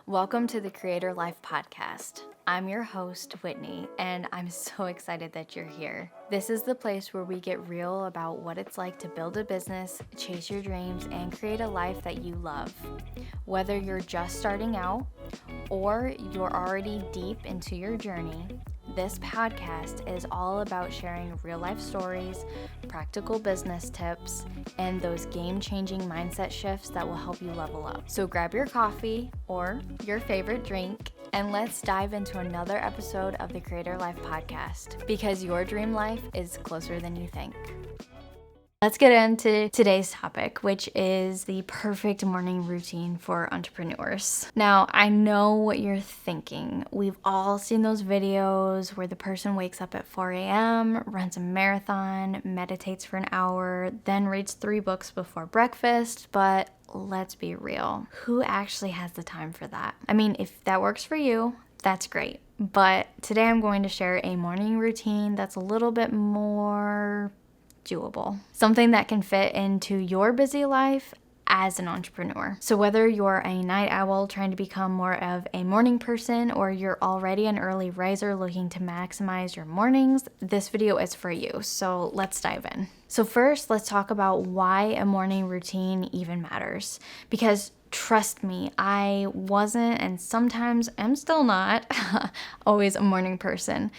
Welcome to the Creator Life Podcast. I'm your host, Whitney, and I'm so excited that you're here. This is the place where we get real about what it's like to build a business, chase your dreams, and create a life that you love. Whether you're just starting out or you're already deep into your journey, this podcast is all about sharing real life stories, practical business tips, and those game-changing mindset shifts that will help you level up. So grab your coffee or your favorite drink and let's dive into another episode of the Creator Life Podcast, because your dream life is closer than you think. Let's get into today's topic, which is the perfect morning routine for entrepreneurs. Now, I know what you're thinking. We've all seen those videos where the person wakes up at 4 a.m., runs a marathon, meditates for an hour, then reads 3 books before breakfast, but let's be real. Who actually has the time for that? I mean, if that works for you, that's great. But today I'm going to share a morning routine that's a little bit more doable. Something that can fit into your busy life as an entrepreneur. So whether you're a night owl trying to become more of a morning person or you're already an early riser looking to maximize your mornings, this video is for you. So let's dive in. So first, let's talk about why a morning routine even matters. Because trust me, I wasn't, and sometimes am still not, always a morning person.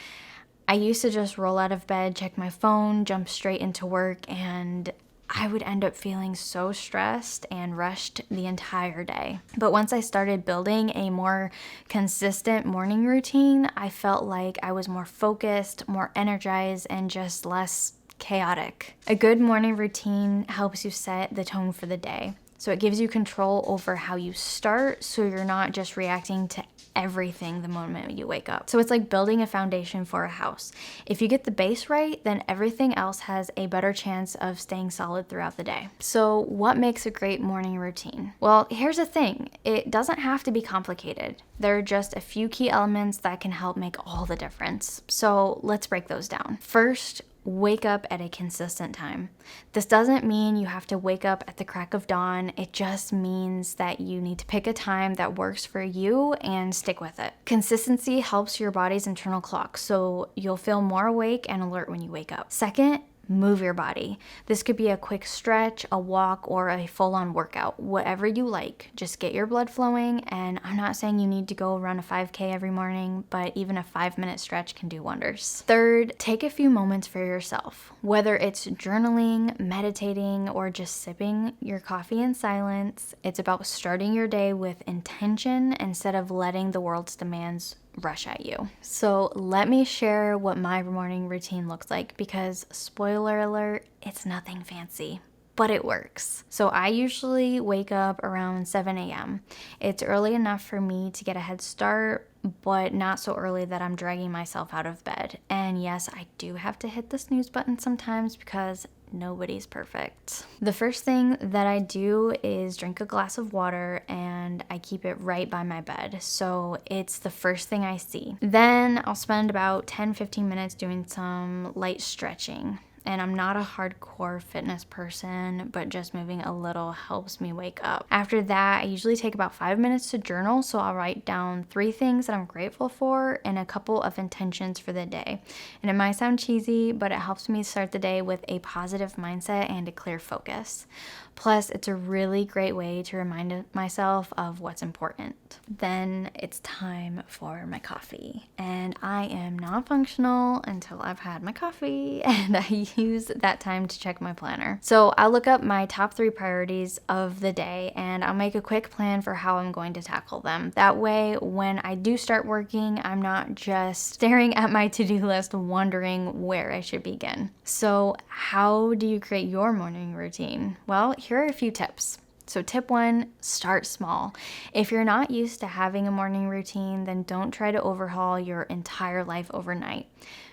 I used to just roll out of bed, check my phone, jump straight into work, and I would end up feeling so stressed and rushed the entire day. But once I started building a more consistent morning routine, I felt like I was more focused, more energized, and just less chaotic. A good morning routine helps you set the tone for the day. So it gives you control over how you start, so you're not just reacting to everything the moment you wake up. So it's like building a foundation for a house. If you get the base right, then everything else has a better chance of staying solid throughout the day. So what makes a great morning routine? Well, here's the thing. It doesn't have to be complicated. There are just a few key elements that can help make all the difference. So let's break those down. First, wake up at a consistent time. This doesn't mean you have to wake up at the crack of dawn. It just means that you need to pick a time that works for you and stick with it. Consistency helps your body's internal clock, so you'll feel more awake and alert when you wake up. Second, move your body. This could be a quick stretch, a walk, or a full-on workout, whatever you like. Just get your blood flowing, and I'm not saying you need to go run a 5K every morning, but even a 5-minute stretch can do wonders. Third, take a few moments for yourself. Whether it's journaling, meditating, or just sipping your coffee in silence, it's about starting your day with intention instead of letting the world's demands rush at you. So let me share what my morning routine looks like, because spoiler alert, it's nothing fancy, but it works. So I usually wake up around 7 a.m. It's early enough for me to get a head start, but not so early that I'm dragging myself out of bed. And yes, I do have to hit the snooze button sometimes because nobody's perfect. The first thing that I do is drink a glass of water, and I keep it right by my bed, so it's the first thing I see. Then I'll spend about 10-15 minutes doing some light stretching. And I'm not a hardcore fitness person, but just moving a little helps me wake up. After that, I usually take about 5 minutes to journal, so I'll write down 3 things that I'm grateful for and a couple of intentions for the day. And it might sound cheesy, but it helps me start the day with a positive mindset and a clear focus. Plus, it's a really great way to remind myself of what's important. Then it's time for my coffee. And I am non-functional until I've had my coffee, and I use that time to check my planner. So I'll look up my top 3 priorities of the day, and I'll make a quick plan for how I'm going to tackle them. That way, when I do start working, I'm not just staring at my to-do list wondering where I should begin. So how do you create your morning routine? Well, here are a few tips. So tip 1, start small. If you're not used to having a morning routine, then don't try to overhaul your entire life overnight.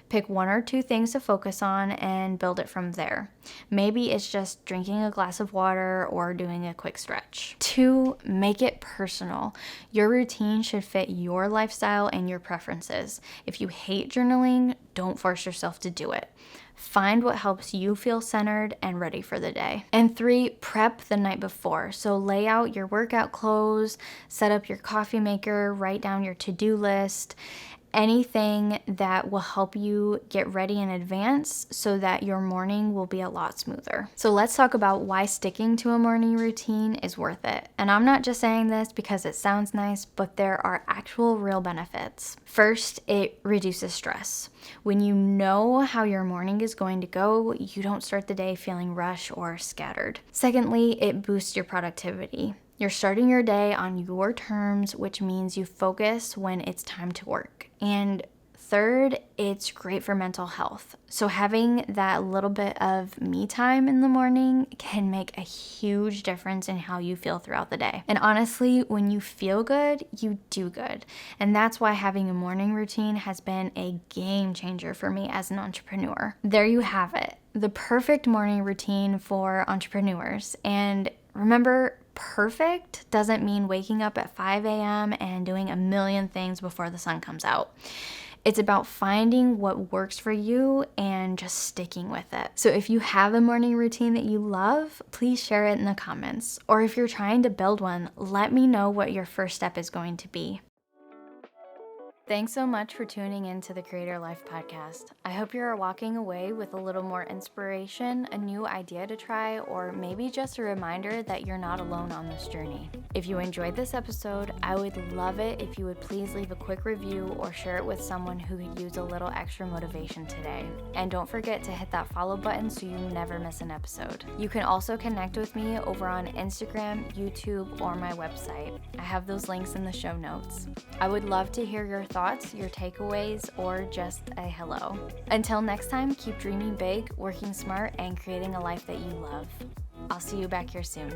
Pick 1 or 2 things to focus on and build it from there. Maybe it's just drinking a glass of water or doing a quick stretch. 2, make it personal. Your routine should fit your lifestyle and your preferences. If you hate journaling, don't force yourself to do it. Find what helps you feel centered and ready for the day. And 3, prep the night before. So lay out your workout clothes, set up your coffee maker, write down your to-do list, anything that will help you get ready in advance so that your morning will be a lot smoother. So let's talk about why sticking to a morning routine is worth it. And I'm not just saying this because it sounds nice, but there are actual real benefits. First, it reduces stress. When you know how your morning is going to go, you don't start the day feeling rushed or scattered. Secondly, it boosts your productivity. You're starting your day on your terms, which means you focus when it's time to work. And third, it's great for mental health. So having that little bit of me time in the morning can make a huge difference in how you feel throughout the day. And honestly, when you feel good, you do good. And that's why having a morning routine has been a game changer for me as an entrepreneur. There you have it, the perfect morning routine for entrepreneurs. And remember, perfect doesn't mean waking up at 5 a.m. and doing a million things before the sun comes out. It's about finding what works for you and just sticking with it. So if you have a morning routine that you love, please share it in the comments. Or if you're trying to build one, let me know what your first step is going to be. Thanks so much for tuning in to the Creator Life Podcast. I hope you're walking away with a little more inspiration, a new idea to try, or maybe just a reminder that you're not alone on this journey. If you enjoyed this episode, I would love it if you would please leave a quick review or share it with someone who could use a little extra motivation today. And don't forget to hit that follow button so you never miss an episode. You can also connect with me over on Instagram, YouTube, or my website. I have those links in the show notes. I would love to hear your thoughts, your takeaways, or just a hello. Until next time, keep dreaming big, working smart, and creating a life that you love. I'll see you back here soon.